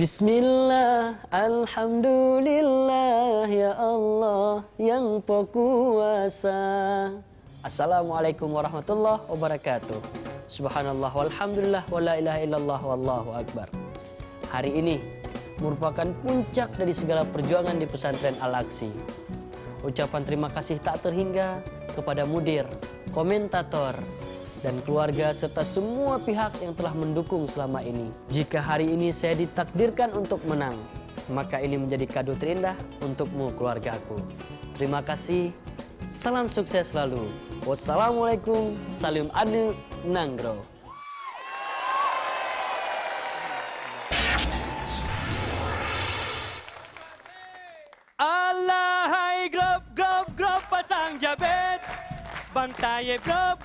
Bismillah, alhamdulillah, ya Allah yang pekuasa. Assalamualaikum warahmatullahi wabarakatuh. Subhanallah walhamdulillah wa la ilaha illallah wallahu akbar. Hari ini merupakan puncak dari segala perjuangan di pesantren Al-Aqsi. Ucapan terima kasih tak terhingga kepada mudir, komentator, dan keluarga serta semua pihak yang telah mendukung selama ini. Jika hari ini saya ditakdirkan untuk menang, maka ini menjadi kado terindah untukmu keluargaku. Terima kasih, salam sukses selalu. Wassalamualaikum, salim adu nanggro. Alahai grop pasang jabet, Bang Tayyib grop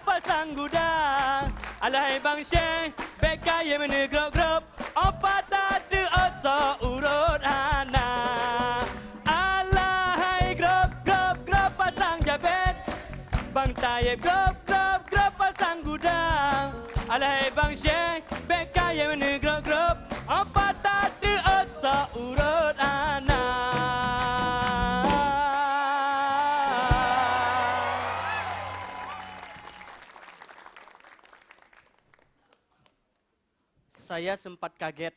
pasang gudang. Alahai Bang Syekh BKY mana grop apa tadi osa urut anak. Alahai grop pasang jabet, Bang Tayyib grop pasang gudang. Alahai Bang Syekh BKY mana grop apa tadi osa urut anak. Saya sempat kaget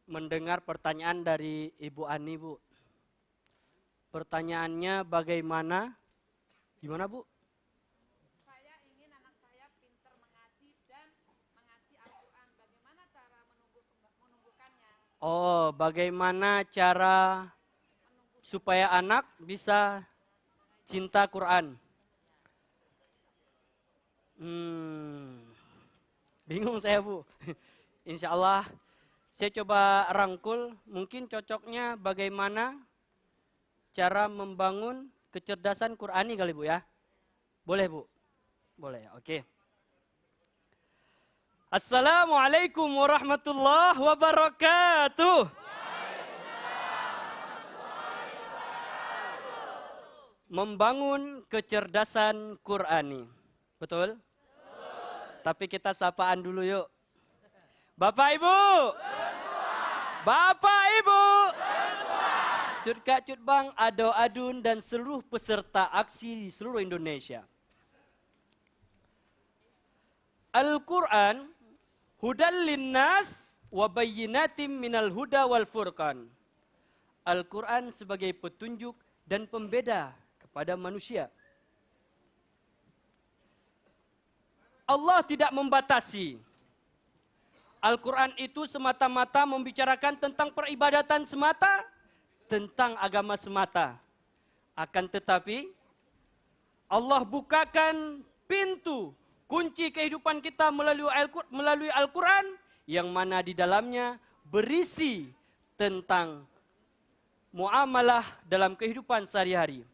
mendengar pertanyaan dari Ibu Ani, Bu. Pertanyaannya bagaimana? Gimana, Bu? Saya ingin anak saya pintar mengaji dan mengaji Al-Quran. Bagaimana cara menumbuhkannya? Oh, bagaimana cara supaya anak bisa cinta Quran? Bingung saya, Bu. Insya Allah saya coba rangkul, mungkin cocoknya bagaimana cara membangun kecerdasan Qurani kali, Bu, ya. Boleh, Bu? Boleh, oke. Assalamualaikum warahmatullahi wabarakatuh. Membangun kecerdasan Qurani. Betul? Tapi kita sapaan dulu yuk. Bapak Ibu. Bapak Ibu. Cut Kak Cut Bang, Ado Adun dan seluruh peserta aksi di seluruh Indonesia. Al-Quran hudal linnas wa bayyinatim minal huda wal furqan. Al-Quran sebagai petunjuk dan pembeda kepada manusia. Allah tidak membatasi. Al-Quran itu semata-mata membicarakan tentang peribadatan semata, tentang agama semata. Akan tetapi, Allah bukakan pintu, kunci kehidupan kita melalui Al-Quran, yang mana di dalamnya berisi tentang muamalah dalam kehidupan sehari-hari.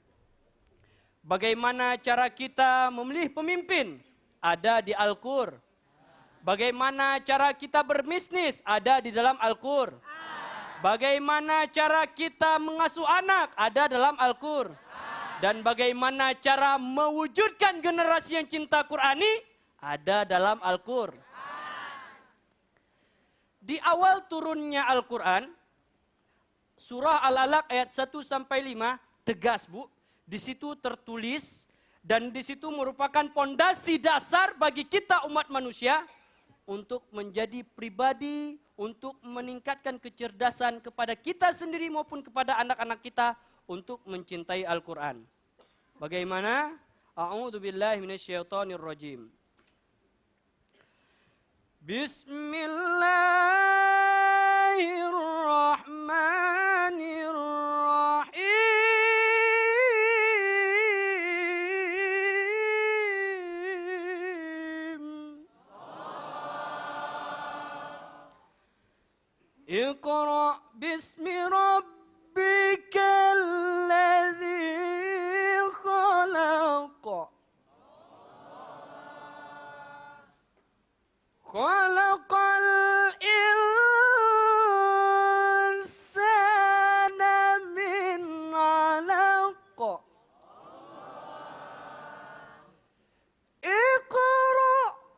Bagaimana cara kita memilih pemimpin? Ada di Al-Qur'an. Bagaimana cara kita berbisnis? Ada di dalam Al-Qur'an. Bagaimana cara kita mengasuh anak? Ada dalam Al-Qur'an. Dan bagaimana cara mewujudkan generasi yang cinta Qur'ani? Ada dalam Al-Qur'an. Di awal turunnya Al-Qur'an, surah Al-Alaq ayat 1-5 tegas, Bu. Di situ tertulis dan di situ merupakan pondasi dasar bagi kita umat manusia untuk menjadi pribadi, untuk meningkatkan kecerdasan kepada kita sendiri maupun kepada anak-anak kita untuk mencintai Al-Quran. Bagaimana? A'udzubillahi minasyaitonirrajim. Bismillahirrahmanirrahim. Iqra bismi rabbikal ladzi khalaq. Khalaqal insana min 'alaq. Iqra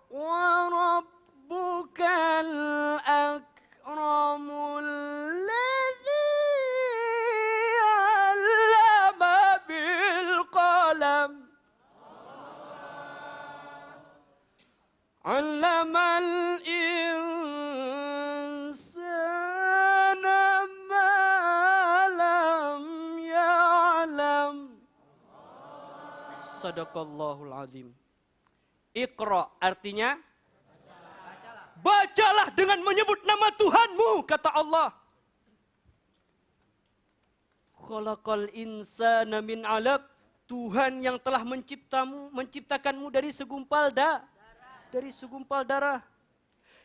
wa rabbukal akram. Sadaqallahul azim. Iqra artinya bacalah dengan menyebut nama Tuhanmu, kata Allah. Khalaqal insana min 'alaq. Tuhan yang telah menciptakanmu dari segumpal darah.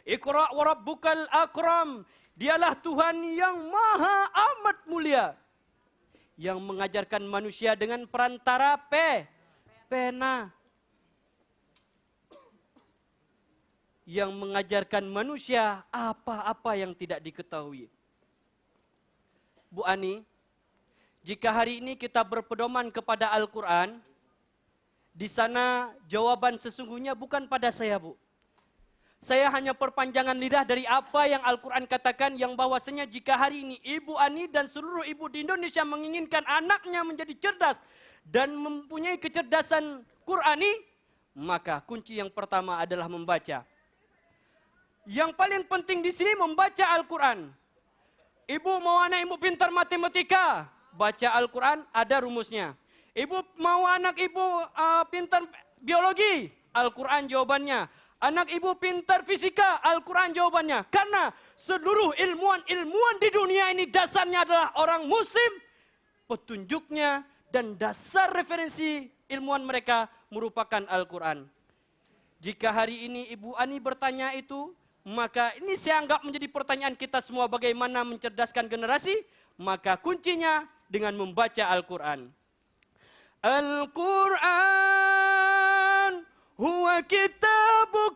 Iqra wa rabbukal akram. Dialah Tuhan yang maha amat mulia, yang mengajarkan manusia dengan perantara pena. Yang mengajarkan manusia apa-apa yang tidak diketahui. Bu Ani, jika hari ini kita berpedoman kepada Al-Quran, di sana jawaban sesungguhnya bukan pada saya, Bu. Saya hanya perpanjangan lidah dari apa yang Al-Quran katakan, yang bahwasanya jika hari ini Ibu Ani dan seluruh ibu di Indonesia menginginkan anaknya menjadi cerdas dan mempunyai kecerdasan Qurani, maka kunci yang pertama adalah membaca. Yang paling penting di sini membaca Al-Quran. Ibu mau anak ibu pintar matematika, baca Al-Quran, ada rumusnya. Ibu mau anak ibu pintar biologi, Al-Quran jawabannya. Anak ibu pintar fisika, Al-Quran jawabannya. Karena seluruh ilmuwan di dunia ini dasarnya adalah orang muslim. Petunjuknya dan dasar referensi ilmuwan mereka merupakan Al-Quran. Jika hari ini Ibu Ani bertanya itu, maka ini saya anggap menjadi pertanyaan kita semua, bagaimana mencerdaskan generasi. Maka kuncinya dengan membaca Al-Quran. Al-Quran huwa kitabu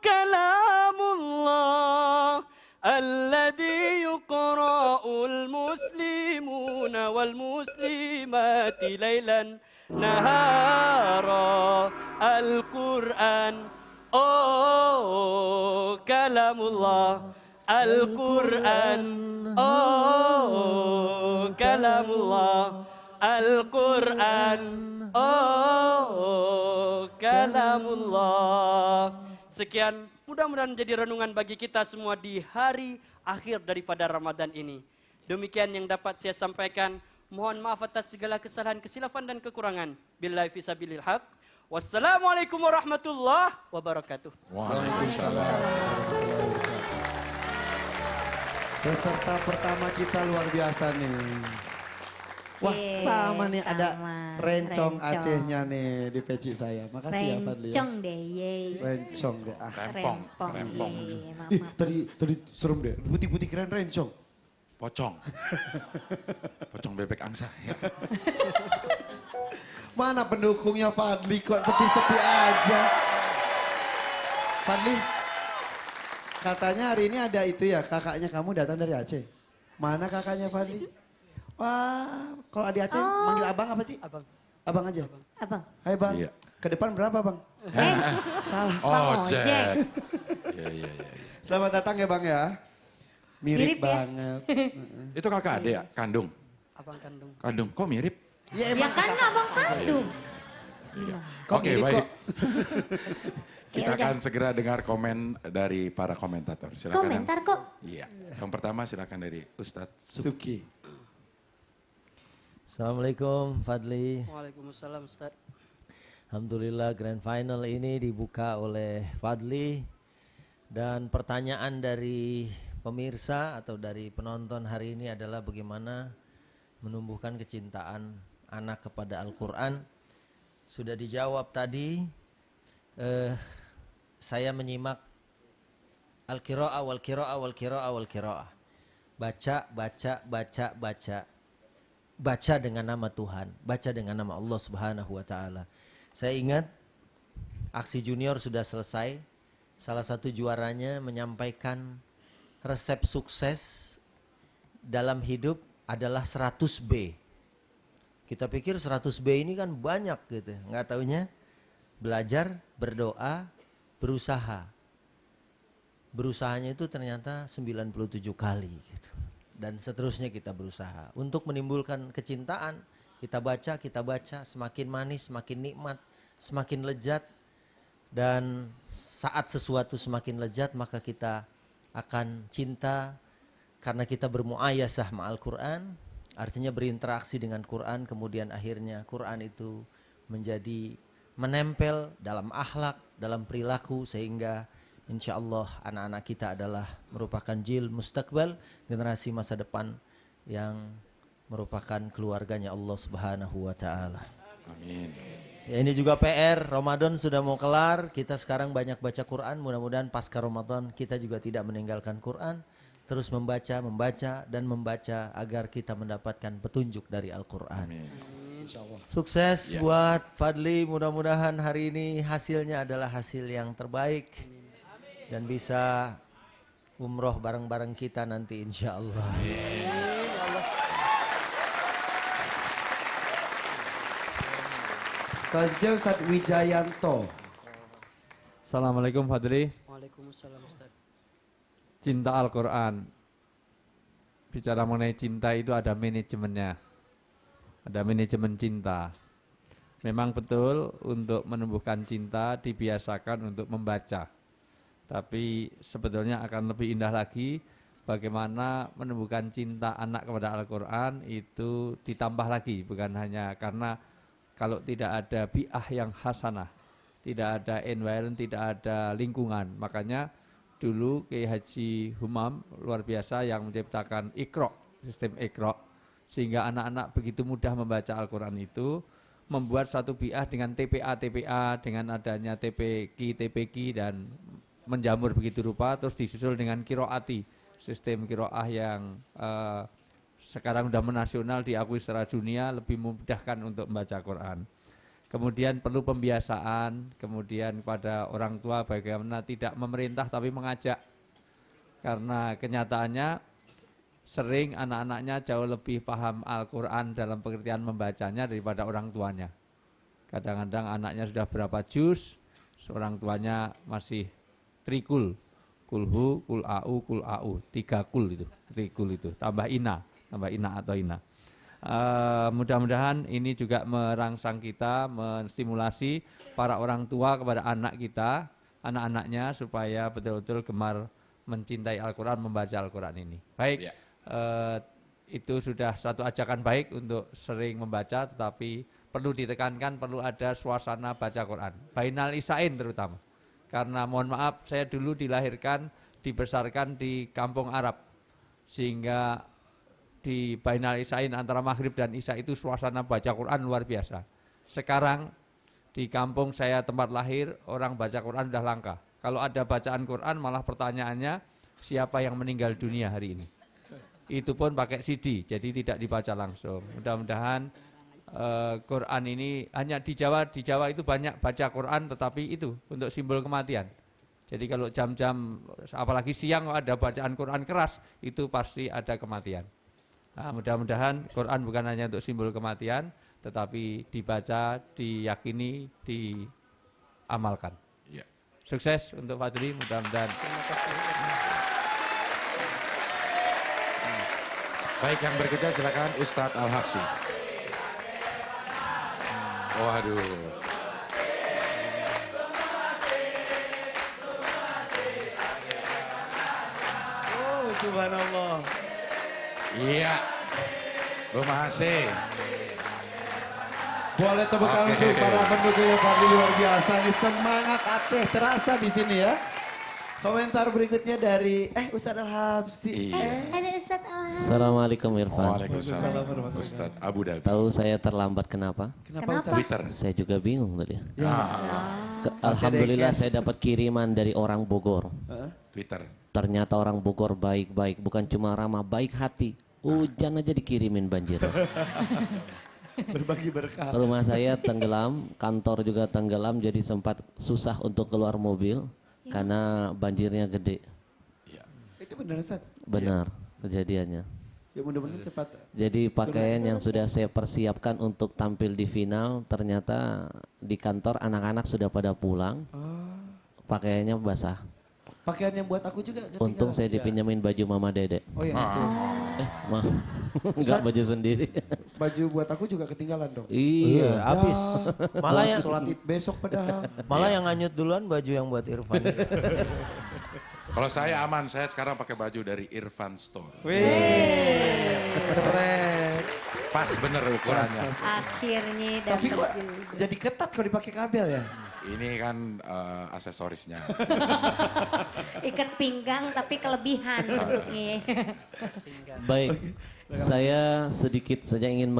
kalamullah alladhi yuqra'ul muslimuna wal muslimati laylan nahara. Al-Quran, oh kalamullah. Al-Quran, oh kalamullah. Al-Quran, oh kalamullah. Sekian, mudah-mudahan menjadi renungan bagi kita semua di hari akhir daripada Ramadan ini. Demikian yang dapat saya sampaikan. Mohon maaf atas segala kesalahan, kesilafan dan kekurangan. Billahi fisabilil haq. Wassalamualaikum warahmatullahi wabarakatuh. Waalaikumsalam. Peserta pertama kita luar biasa nih. Wah, sama nih ada rencong Acehnya nih di peci saya. Makasih ya Fadli. Rencong deh, ye. Rencong deh. Ah. Rempong. Ye, maaf, Ih, maaf. tadi serem deh. Putih-putih keren rencong. Pocong. Pocong bebek angsa. Ya. Mana pendukungnya Fadli kok sepi-sepi aja. Fadli, katanya hari ini ada itu ya, kakaknya kamu datang dari Aceh. Mana kakaknya Fadli? Wah, kalau di Aceh manggil abang apa sih? Abang. Abang aja. Abang. Hai bang, Iya. ke depan berapa bang? Salah. Bang Ojek. ojek. Iya. Selamat datang ya bang ya. Mirip Mirip ya? banget. Itu kakak adik ya? Kandung. Abang kandung. Kandung, kok mirip? Ya Ya emang kan abang kandung. Iya. Kok Oke, mirip baik. kok? Kita Ya udah. akan segera dengar komen dari para komentator. Silakan. Komentar kok. Iya. Yang pertama silakan dari Ustadz Suki. Assalamualaikum Fadli. Waalaikumsalam Ustaz. Alhamdulillah Grand Final ini dibuka oleh Fadli. Dan pertanyaan dari pemirsa atau dari penonton hari ini adalah bagaimana menumbuhkan kecintaan anak kepada Al-Quran. Sudah dijawab tadi, saya menyimak Al-Qira'ah wal-Qira'ah wal-Qira'ah wal-Qira'ah. Baca. Baca dengan nama Tuhan, baca dengan nama Allah Subhanahu wa Ta'ala. Saya ingat aksi junior sudah selesai. Salah satu juaranya menyampaikan resep sukses dalam hidup adalah 100B. Kita pikir 100B ini kan banyak gitu, nggak taunya belajar, berdoa, berusaha. Berusahanya itu ternyata 97 kali gitu. Dan seterusnya kita berusaha untuk menimbulkan kecintaan. Kita baca, semakin manis, semakin nikmat, semakin lezat. Dan saat sesuatu semakin lezat maka kita akan cinta karena kita bermuayasah ma'al Quran. Artinya berinteraksi dengan Quran, kemudian akhirnya Quran itu menjadi menempel dalam akhlak, dalam perilaku, sehingga insya Allah anak-anak kita adalah merupakan jil mustaqbal, generasi masa depan yang merupakan keluarganya Allah Subhanahu wa taala. Amin. Ya, ini juga PR, Ramadan sudah mau kelar, kita sekarang banyak baca Quran, mudah-mudahan pasca Ramadan kita juga tidak meninggalkan Quran, terus membaca agar kita mendapatkan petunjuk dari Al-Quran. Sukses buat Fadli, mudah-mudahan hari ini hasilnya adalah hasil yang terbaik dan bisa umroh bareng-bareng kita nanti insya Allah. Selanjutnya Ustadz Wijayanto. Assalamualaikum Fadli. Waalaikumsalam Ustaz. Cinta Al-Quran. Bicara mengenai cinta itu ada manajemennya. Ada manajemen cinta. Memang betul untuk menumbuhkan cinta dibiasakan untuk membaca. Tapi sebetulnya akan lebih indah lagi bagaimana menumbuhkan cinta anak kepada Al-Quran itu ditambah lagi. Bukan hanya karena kalau tidak ada bi'ah yang hasanah, tidak ada environment, tidak ada lingkungan. Makanya dulu Kiai Haji Humam luar biasa yang menciptakan Iqra, sistem Iqra. Sehingga anak-anak begitu mudah membaca Al-Quran itu, membuat satu bi'ah dengan TPA, dengan adanya TPQ, dan menjamur begitu rupa, terus disusul dengan kiroati, sistem kiroah yang sekarang sudah menasional, diakui secara dunia, lebih memudahkan untuk membaca Quran. Kemudian perlu pembiasaan, kemudian pada orang tua bagaimana tidak memerintah tapi mengajak. Karena kenyataannya sering anak-anaknya jauh lebih paham Al-Quran dalam pengertian membacanya daripada orang tuanya. Kadang-kadang anaknya sudah berapa juz, orang tuanya masih trikul. Kulhu, kul au, 3 kul itu, trikul itu, tambah ina atau ina. Mudah-mudahan ini juga merangsang kita, menstimulasi para orang tua kepada anak kita, anak-anaknya supaya betul-betul gemar mencintai Al-Quran, membaca Al-Quran ini. Baik, itu sudah satu ajakan baik untuk sering membaca, tetapi perlu ditekankan, perlu ada suasana baca Quran. Bainal Isain terutama. Karena mohon maaf, saya dulu dilahirkan, dibesarkan di kampung Arab. Sehingga di Bainal Isain antara maghrib dan isya itu suasana baca Quran luar biasa. Sekarang di kampung saya tempat lahir, orang baca Quran sudah langka. Kalau ada bacaan Quran malah pertanyaannya siapa yang meninggal dunia hari ini. Itu pun pakai CD, jadi tidak dibaca langsung. Mudah-mudahan Quran ini hanya di Jawa itu banyak baca Quran, tetapi itu untuk simbol kematian. Jadi kalau jam-jam apalagi siang ada bacaan Quran keras, itu pasti ada kematian. Nah, mudah-mudahan Quran bukan hanya untuk simbol kematian, tetapi dibaca, diyakini, diamalkan. Ya. Sukses untuk Fadli, mudah-mudahan. Baik, yang berikutnya silakan Ustadz Al-Habsi. Waduh. Oh, subhanallah. Iya. Makasih. Boleh tepuk tangan untuk para pendukungnya Fadli, luar biasa nih, semangat Aceh terasa di sini ya. Komentar berikutnya dari Ustadz Al-Habsi. Ada Ustadz Al-Habsi. Assalamualaikum Irfan. Waalaikumsalam. Ustadz Abu Dhabi. Tahu saya terlambat kenapa? Kenapa Ustadz? Twitter. Saya juga bingung tadi. Ya. Alhamdulillah cash. saya dapat kiriman dari orang Bogor. Twitter. Ternyata orang Bogor baik-baik, bukan cuma ramah, baik hati. Hujan aja dikirimin banjir. Berbagi berkah. Rumah saya tenggelam, kantor juga tenggelam, jadi sempat susah untuk keluar mobil karena banjirnya gede. Itu benar Ustadz? Benar kejadiannya. Ya mudah-mudahan cepat. Jadi pakaian yang sudah saya persiapkan untuk tampil di final, ternyata di kantor anak-anak sudah pada pulang. Pakaiannya basah. Pakaian yang buat aku juga ketinggalan. Untung saya dipinjemin baju Mama Dede. Oh iya. Mah, enggak baju sendiri. Baju buat aku juga ketinggalan dong. Iya. Habis. Malah yang Sholat id besok padahal. malah yang nganyut duluan baju yang buat Irfan. Kalau saya aman, saya sekarang pakai baju dari Irfan Store. Wih, keren. Pas bener ukurannya. Akhirnya Tapi dapat kok juga. jadi ketat kalau dipakai kabel ya? Ini kan aksesorisnya. Ikat pinggang tapi kelebihan bentuknya. Baik, saya sedikit saja ingin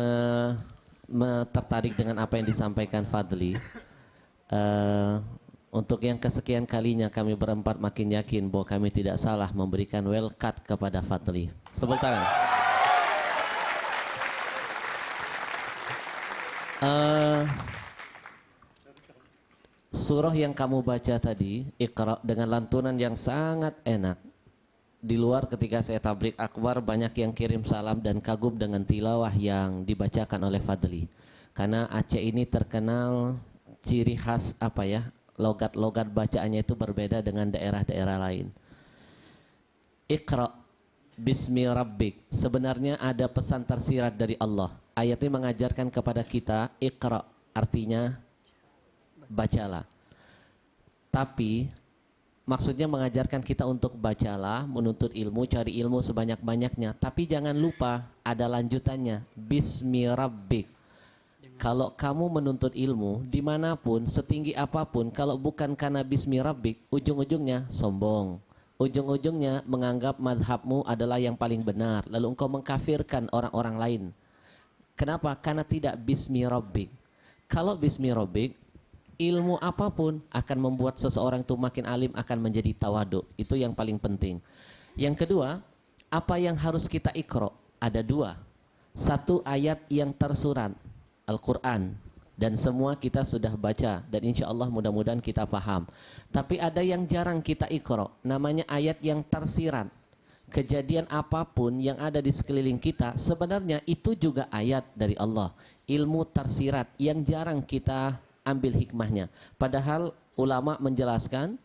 tertarik dengan apa yang disampaikan Fadli. Untuk yang kesekian kalinya kami berempat makin yakin bahwa kami tidak salah memberikan well cut kepada Fadli. Tepuk tangan. Surah yang kamu baca tadi, Iqra, dengan lantunan yang sangat enak. Di luar ketika saya tablik akbar banyak yang kirim salam dan kagum dengan tilawah yang dibacakan oleh Fadli. Karena Aceh ini terkenal ciri khas apa ya, logat-logat bacaannya itu berbeda dengan daerah-daerah lain. Iqra bismi rabbik. Sebenarnya ada pesan tersirat dari Allah. Ayat ini mengajarkan kepada kita Iqra, artinya bacalah. Tapi maksudnya mengajarkan kita untuk bacalah, menuntut ilmu, cari ilmu sebanyak-banyaknya. Tapi jangan lupa ada lanjutannya, bismi rabbik. Kalau kamu menuntut ilmu dimanapun, setinggi apapun, kalau bukan karena bismi rabbik, ujung-ujungnya sombong. Ujung-ujungnya menganggap madhabmu adalah yang paling benar. Lalu engkau mengkafirkan orang-orang lain. Kenapa? Karena tidak bismi rabbik. Kalau bismi rabbik, ilmu apapun akan membuat seseorang itu makin alim, akan menjadi tawaduk. Itu yang paling penting. Yang kedua, apa yang harus kita ikra? Ada dua. Satu ayat yang tersurat, Al-Quran. Dan semua kita sudah baca. Dan insya Allah mudah-mudahan kita paham. Tapi ada yang jarang kita ikra. Namanya ayat yang tersirat. Kejadian apapun yang ada di sekeliling kita, sebenarnya itu juga ayat dari Allah. Ilmu tersirat yang jarang kita ambil hikmahnya. Padahal ulama menjelaskan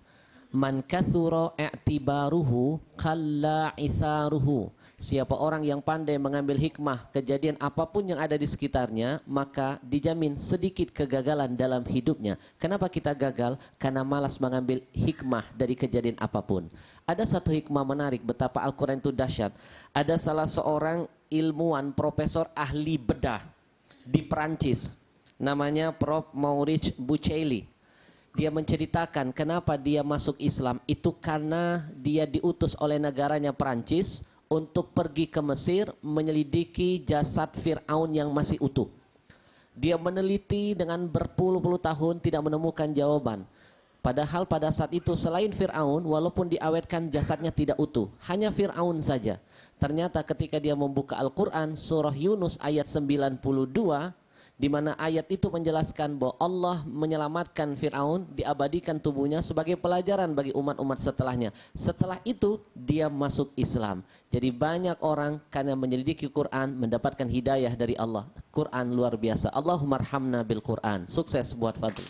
man kathura i'tibaruhu qalla itharuhu. Siapa orang yang pandai mengambil hikmah kejadian apapun yang ada di sekitarnya, maka dijamin sedikit kegagalan dalam hidupnya. Kenapa kita gagal? Karena malas mengambil hikmah dari kejadian apapun. Ada satu hikmah menarik betapa Al-Quran itu dahsyat. Ada salah seorang ilmuwan, profesor ahli bedah di Perancis. Namanya Prof. Maurice Bucaille. Dia menceritakan kenapa dia masuk Islam. Itu karena dia diutus oleh negaranya Perancis untuk pergi ke Mesir menyelidiki jasad Fir'aun yang masih utuh. Dia meneliti dengan berpuluh-puluh tahun tidak menemukan jawaban. Padahal pada saat itu selain Fir'aun, walaupun diawetkan jasadnya tidak utuh. Hanya Fir'aun saja. Ternyata ketika dia membuka Al-Quran, surah Yunus ayat 92, di mana ayat itu menjelaskan bahwa Allah menyelamatkan Fir'aun, diabadikan tubuhnya sebagai pelajaran bagi umat-umat setelahnya. Setelah itu dia masuk Islam. Jadi banyak orang karena menyelidiki Quran mendapatkan hidayah dari Allah. Quran luar biasa. Allahumma arhamna bil Quran. Sukses buat Fadli.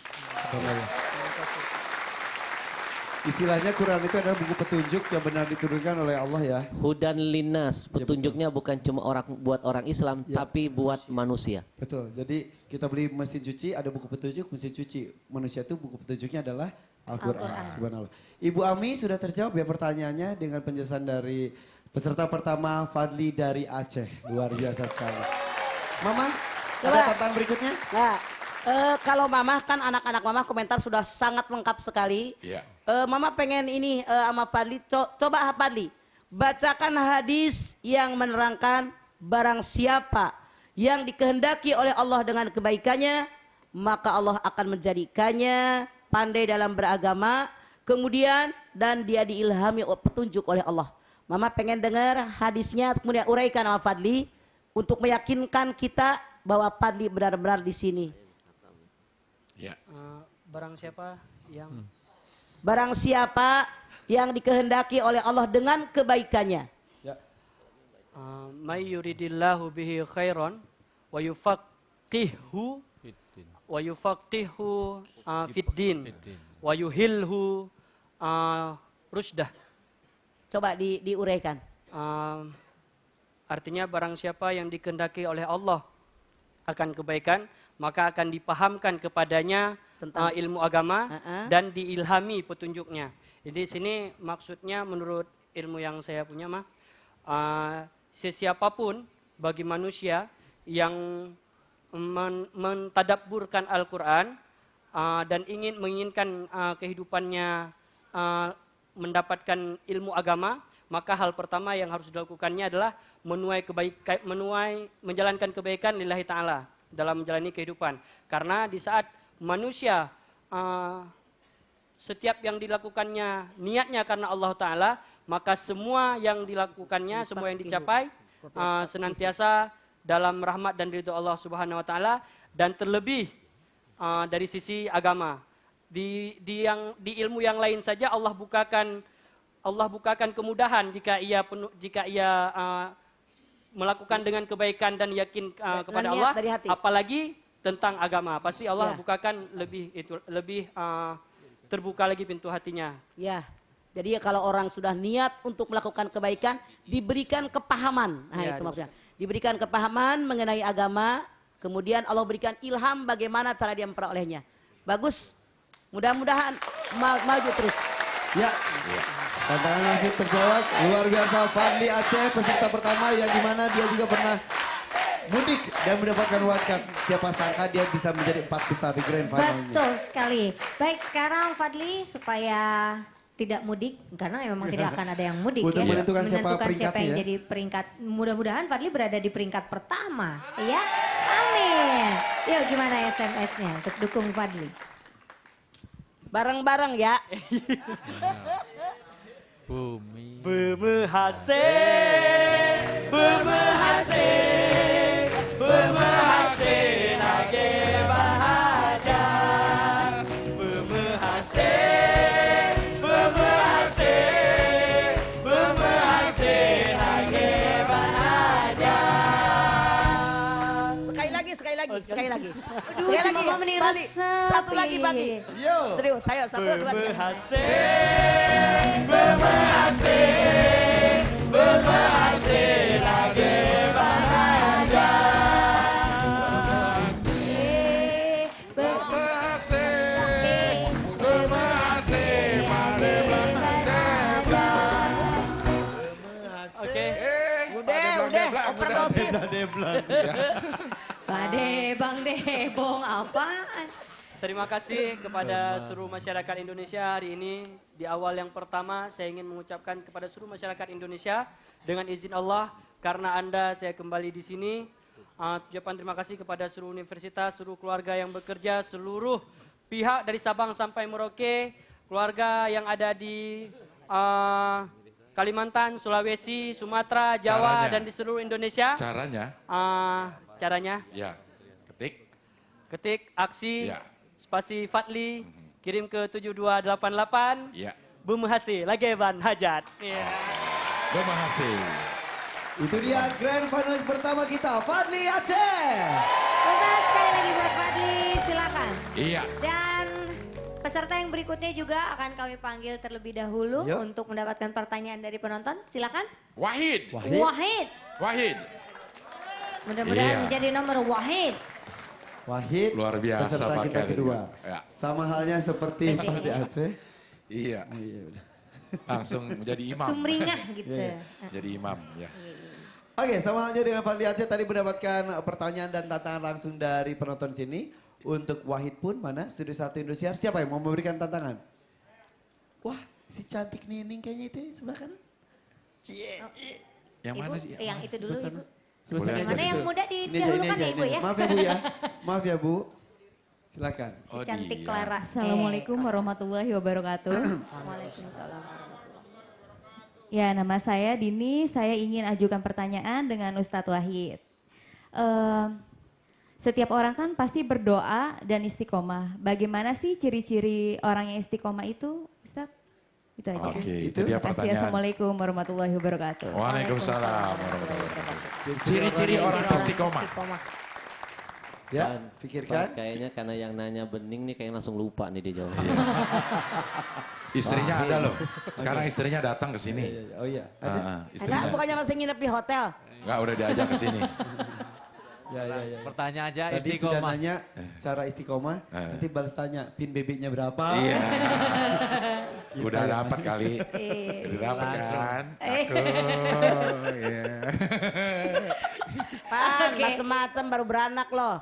Istilahnya Quran itu adalah buku petunjuk yang benar diturunkan oleh Allah ya. Hudan linnas, petunjuknya bukan cuma buat orang Islam, tapi buat manusia. Betul. Jadi kita beli mesin cuci, ada buku petunjuk, mesin cuci. Manusia itu buku petunjuknya adalah Al-Quran. Subhanallah. Ibu Ami sudah terjawab ya pertanyaannya dengan penjelasan dari peserta pertama Fadli dari Aceh. Luar biasa sekali. Mama, ada tantangan berikutnya? Nah, kalau Mama kan anak-anak Mama komentar sudah sangat lengkap sekali. Iya. Mama pengen ini sama Fadli, coba Fadli bacakan hadis yang menerangkan barang siapa yang dikehendaki oleh Allah dengan kebaikannya, maka Allah akan menjadikannya pandai dalam beragama, kemudian dan dia diilhami petunjuk oleh Allah. Mama pengen dengar hadisnya, kemudian uraikan sama Fadli untuk meyakinkan kita bahwa Fadli benar-benar di sini. Ya. Barang siapa yang Barang siapa yang dikehendaki oleh Allah dengan kebaikannya. may yuridillahu bihi khairan wa yufaqihu fiddin wa yuhilhu rusdah. Coba diuraikan. Artinya barang siapa yang dikehendaki oleh Allah akan kebaikan, maka akan dipahamkan kepadanya tentang ilmu agama dan diilhami petunjuknya. Jadi sini maksudnya menurut ilmu yang saya punya mah, sesiapapun bagi manusia yang mentadabburkan Al-Quran dan menginginkan kehidupannya mendapatkan ilmu agama, maka hal pertama yang harus dilakukannya adalah menjalankan kebaikan lillahi ta'ala dalam menjalani kehidupan. Karena di saat manusia setiap yang dilakukannya niatnya karena Allah Ta'ala, maka semua yang dilakukannya, semua yang dicapai senantiasa dalam rahmat dan ridho Allah Subhanahu Wa Ta'ala, dan terlebih dari sisi agama. Di ilmu yang lain saja Allah bukakan kemudahan jika ia melakukan dengan kebaikan dan yakin kepada Allah, apalagi tentang agama. Pasti Allah bukakan lebih terbuka lagi pintu hatinya. Ya. Jadi kalau orang sudah niat untuk melakukan kebaikan, diberikan kepahaman. Nah, itu maksudnya. Diberikan kepahaman mengenai agama, kemudian Allah berikan ilham bagaimana cara dia memperolehnya. Bagus. Mudah-mudahan maju terus. Ya. Tantangan langsung terjawab. Luar biasa, Fadli Aceh peserta pertama yang dimana dia juga pernah mudik dan mendapatkan wildcard. Siapa sangka dia bisa menjadi 4 besar di Grand Final. Betul sekali. Baik, sekarang Fadli supaya tidak mudik, karena memang tidak akan ada yang mudik Untuk ya. menentukan siapa siapa yang peringkatnya jadi peringkat. Mudah-mudahan Fadli berada di peringkat pertama. Ya, amin. Yuk gimana SMS-nya untuk dukung Fadli? Bareng-bareng ya. Bumi. Bemehase, lagi bahagia. Bemehase, lagi bahagia. Sekali lagi. Aduh, si Mama menirus Bali. Satu lagi Bali. Yo. Serius, saya satu dua tiga. Bemehase, lagi bahagia. Udah, overdosis. Bade Bang Debong apaan? Terima kasih kepada seluruh masyarakat Indonesia hari ini. Di awal yang pertama saya ingin mengucapkan kepada seluruh masyarakat Indonesia dengan izin Allah, karena Anda saya kembali di sini. Ucapan terima kasih kepada seluruh universitas, seluruh keluarga yang bekerja, seluruh pihak dari Sabang sampai Merauke, keluarga yang ada di Kalimantan, Sulawesi, Sumatera, Jawa, dan di seluruh Indonesia. Caranya? Ya, ketik aksi, Ya. spasi Fadli, kirim ke 7288, Ya. Bemehase, Lageban Hajat. Ya. Bemehase. Itu dia Grand Finalis pertama kita, Fadli Aceh. Betul sekali lagi buat Fadli, silakan. Iya. Dan peserta yang berikutnya juga akan kami panggil terlebih dahulu Yuk. untuk mendapatkan pertanyaan dari penonton. Silakan. Wahid. Wahid. Mudah-mudahan Iya. menjadi nomor Wahid. Wahid, Luar biasa peserta kita pakaian kedua. juga. Ya. Sama halnya seperti Fadli Aceh. Iya. Iya, udah. Langsung menjadi imam. Sumringah gitu. Jadi imam, ya. Oke, sama halnya dengan Fadli Aceh tadi mendapatkan pertanyaan dan tantangan langsung dari penonton sini. Untuk Wahid pun mana? Studio 1 Indosiar. Siapa yang mau memberikan tantangan? Wah, si cantik Nining kayaknya itu sebelah kanan. Yang mana sih? Yang itu dulu Ibu. Sebelah Boleh sana aja. Mana yang dulu. muda Ini aja, didahulukan ya Ibu ya? Maaf ya Bu ya. Maaf ya Bu. Silakan. Si cantik dia. Clara. Assalamualaikum warahmatullahi wabarakatuh. Waalaikumsalam. Ya, nama saya Dini. Saya ingin ajukan pertanyaan dengan Ustadz Wahid. Setiap orang kan pasti berdoa dan istiqomah. Bagaimana sih ciri-ciri orang yang istiqomah itu, Ustadz? Itu aja. Oke, itu Terima dia kasih. pertanyaan. Assalamualaikum warahmatullahi wabarakatuh. Waalaikumsalam warahmatullahi wabarakatuh. Ciri-ciri orang istiqomah. Ya, Dan pikirkan. Kayaknya karena yang nanya bening nih kayak langsung lupa nih dia jawab. Istrinya ada loh. Sekarang istrinya datang ke sini. Oh iya. Ada Istrinya. bukannya masih nginep di hotel? Enggak, udah diajak ke sini. Ya. Pertanyaan aja Tadi sudah istiqomah. nanya cara istiqomah, nanti balas tanya pin bebeknya berapa. Iya. Gitu Udah ya. dapat kali. Udah dapat kan? Aku. Iya. Pan, Oke. macem-macem baru beranak loh.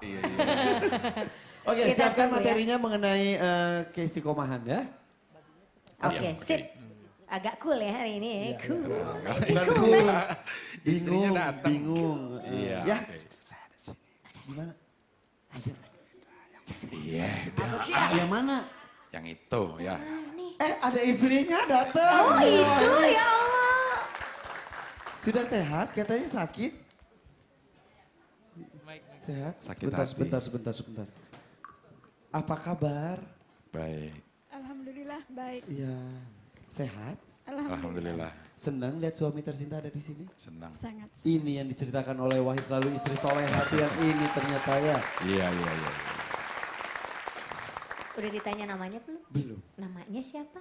Oke, Kita siapkan tunggu ya. materinya mengenai keistiqomahan ya. Oke, sip. Agak cool ya hari ini. Iya, Cool. Bukan Cool, cool. kan? Istrinya Bingung, datang. bingung. Iya. Ya, oke. gimana? Iya, udah. Yang mana? Yang itu ya. Ada istrinya datang. Oh itu ya Allah. Sudah sehat? Katanya sakit. Sehat? Sakit Sebentar, hati. sebentar. Apa kabar? Baik. Alhamdulillah baik. Iya. Sehat? Alhamdulillah. Senang lihat suami tercinta ada di sini? Senang. Sangat. Ini yang diceritakan oleh Wahid selalu istri soleh hati yang ini ternyata ya. Iya. Udah ditanya namanya belum? Belum. Namanya siapa?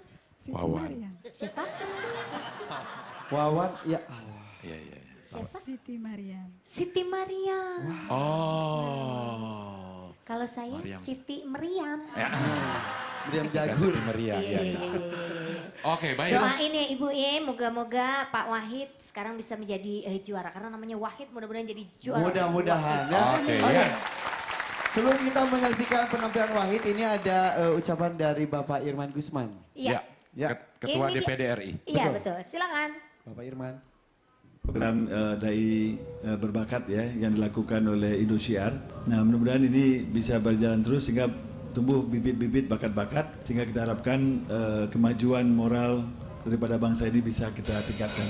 Wawan. Siapa? Wawan, ya Allah. Iya. Siapa? Siti Mariam. Siti Mariam. Oh. Kalau saya Mariam. Siti Meriam. Meriam Jagur. Jagur. Meriam. Iya, Iya. iya, iya. Oke, baik. Doain ya Ibu ya, moga-moga Pak Wahid sekarang bisa menjadi juara. Karena namanya Wahid, mudah-mudahan jadi juara. Mudah-mudahan ya. Oke. Sebelum kita menyaksikan penampilan Wahid, ini ada ucapan dari Bapak Irman Gusman. Iya. Ya. Ketua Ini dia. DPD RI. Iya betul, silakan. Bapak Irman. Program Dai Berbakat ya yang dilakukan oleh Indosiar. Nah mudah-mudahan ini bisa berjalan terus sehingga tumbuh bibit-bibit bakat-bakat sehingga kita harapkan kemajuan moral daripada bangsa ini bisa kita tingkatkan.